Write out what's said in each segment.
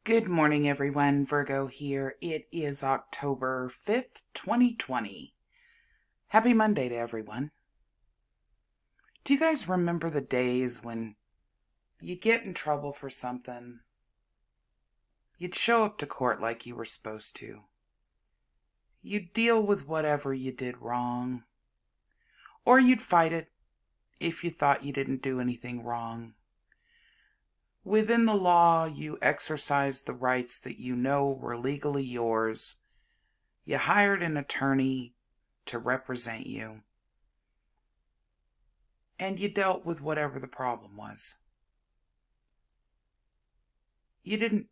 Good morning, everyone. Virgo here. It is October 5th, 2020. Happy Monday to everyone. Do you guys remember the days when you'd get in trouble for something? You'd show up to court like you were supposed to. You'd deal with whatever you did wrong. Or you'd fight it if you thought you didn't do anything wrong. Within the law, you exercised the rights that you know were legally yours. You hired an attorney to represent you. And you dealt with whatever the problem was. You didn't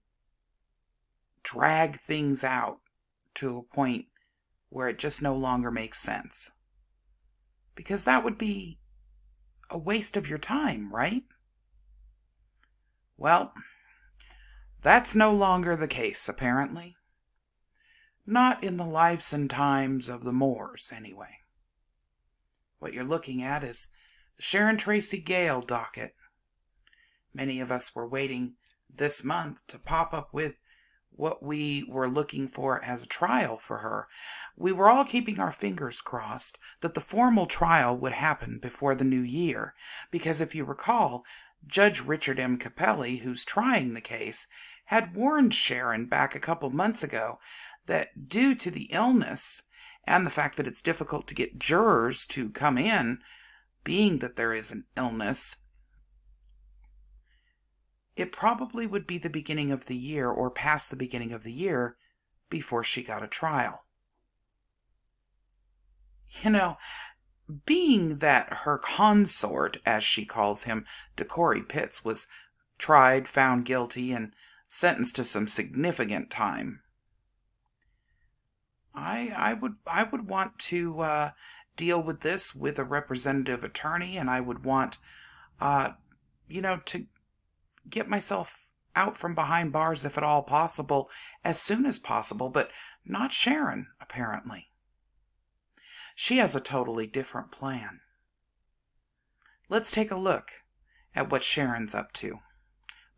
drag things out to a point where it just no longer makes sense. Because that would be a waste of your time, right? Well, that's no longer the case, apparently. Not in the lives and times of the Moors, anyway. What you're looking at is the SharonTraceyGale Docket. Many of us were waiting this month to pop up with what we were looking for as a trial for her. We were all keeping our fingers crossed that the formal trial would happen before the new year, because if you recall, Judge Richard M. Capelli, who's trying the case, had warned Sharon back a couple months ago that due to the illness and the fact that it's difficult to get jurors to come in, being that there is an illness, it probably would be the beginning of the year or past the beginning of the year before she got a trial. You know, being that her consort, as she calls him, DeCorey Pitts, was tried, found guilty, and sentenced to some significant time, I would want to deal with this with a representative attorney, and I would want, to get myself out from behind bars, if at all possible, as soon as possible, but not Sharon, apparently. She has a totally different plan. Let's take a look at what Sharon's up to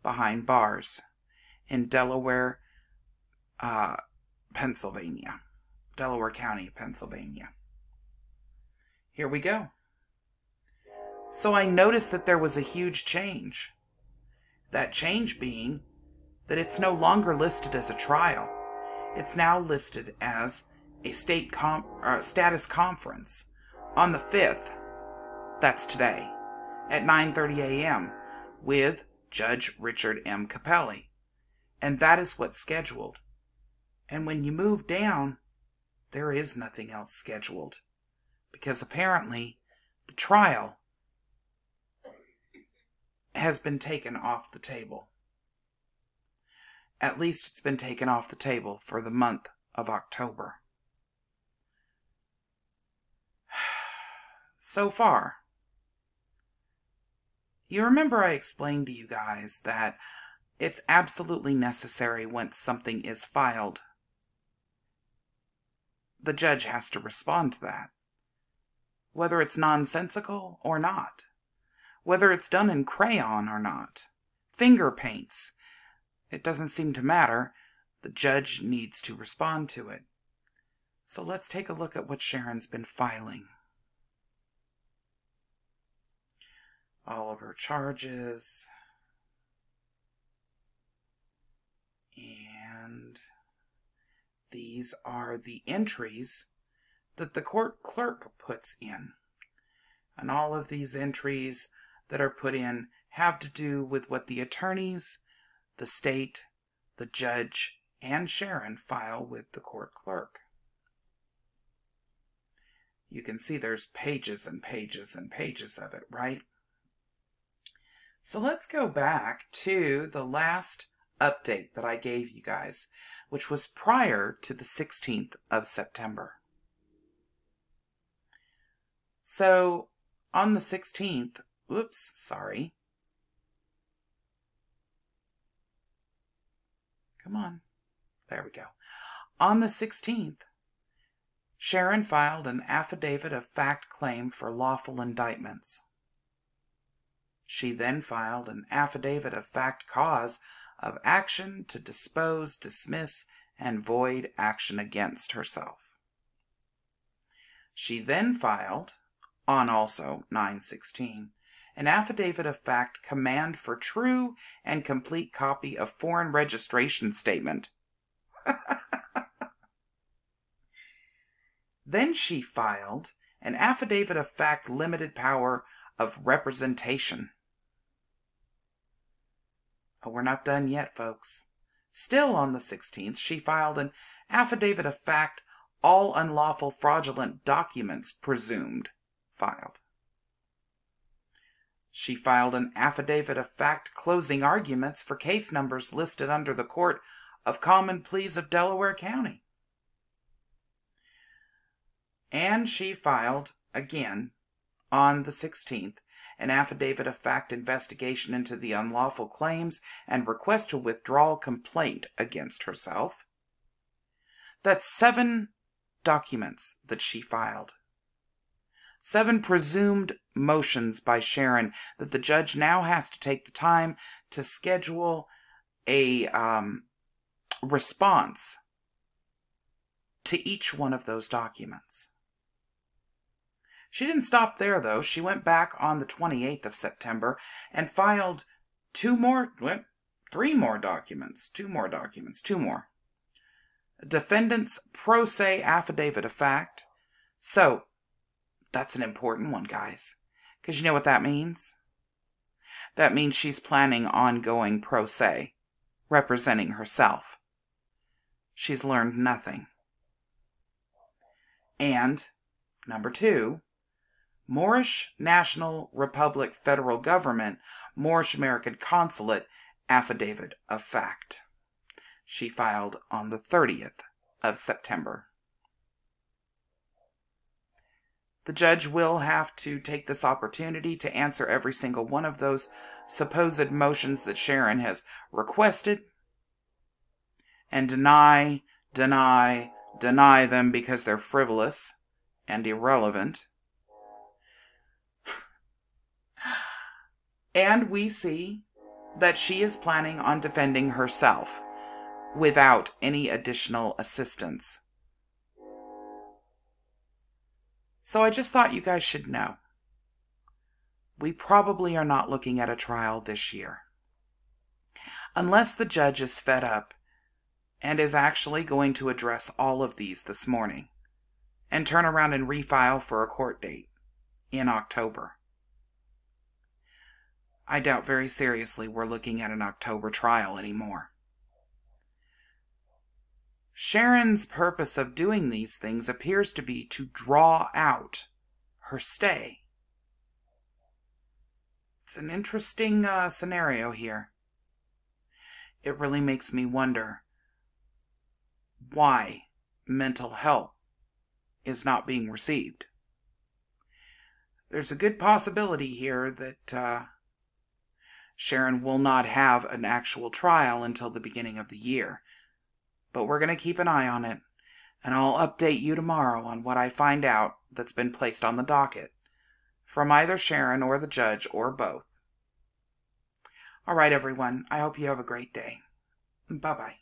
behind bars in Delaware, Pennsylvania. Delaware County, Pennsylvania. Here we go. So I noticed that there was a huge change. That change being that it's no longer listed as a trial. It's now listed as a status conference on the 5th, that's today, at 9:30 a.m. with Judge Richard M. Capelli. And that is what's scheduled. And when you move down, there is nothing else scheduled. Because apparently the trial has been taken off the table. At least it's been taken off the table for the month of October. So far, you remember I explained to you guys that it's absolutely necessary once something is filed. The judge has to respond to that, whether it's nonsensical or not, whether it's done in crayon or not, finger paints. It doesn't seem to matter. The judge needs to respond to it. So let's take a look at what Sharon's been filing. All of her charges. And these are the entries that the court clerk puts in. And all of these entries that are put in have to do with what the attorneys, the state, the judge, and Sharon file with the court clerk. You can see there's pages and pages and pages of it, right? So let's go back to the last update that I gave you guys, which was prior to the 16th of September. So on the 16th, Come on. There we go. On the 16th, Sharon filed an affidavit of fact claim for lawful indictments. She then filed an affidavit of fact cause of action to dispose, dismiss, and void action against herself. She then filed, on also 9/16, an affidavit of fact command for true and complete copy of foreign registration statement. Then she filed an affidavit of fact limited power of representation. Oh, we're not done yet, folks. Still on the 16th, she filed an affidavit of fact, all unlawful fraudulent documents presumed filed. She filed an affidavit of fact closing arguments for case numbers listed under the Court of Common Pleas of Delaware County. And she filed, again, on the 16th, an affidavit of fact investigation into the unlawful claims and request to withdraw complaint against herself. That's 7 documents that she filed. 7 presumed motions by Sharon that the judge now has to take the time to schedule a response to each one of those documents. She didn't stop there, though. She went back on the 28th of September and filed 2 more. Defendant's pro se affidavit of fact. So, that's an important one, guys. Because you know what that means? That means she's planning on going pro se, representing herself. She's learned nothing. And, number 2, Moorish National Republic Federal Government, Moorish American Consulate affidavit of fact. She filed on the 30th of September. The judge will have to take this opportunity to answer every single one of those supposed motions that Sharon has requested and deny them because they're frivolous and irrelevant. And we see that she is planning on defending herself without any additional assistance. So I just thought you guys should know. We probably are not looking at a trial this year. Unless the judge is fed up and is actually going to address all of these this morning and turn around and refile for a court date in October. I doubt very seriously we're looking at an October trial anymore. Sharon's purpose of doing these things appears to be to draw out her stay. It's an interesting scenario here. It really makes me wonder why mental help is not being received. There's a good possibility here that Sharon will not have an actual trial until the beginning of the year. But we're going to keep an eye on it, and I'll update you tomorrow on what I find out that's been placed on the docket from either Sharon or the judge or both. All right, everyone. I hope you have a great day. Bye-bye.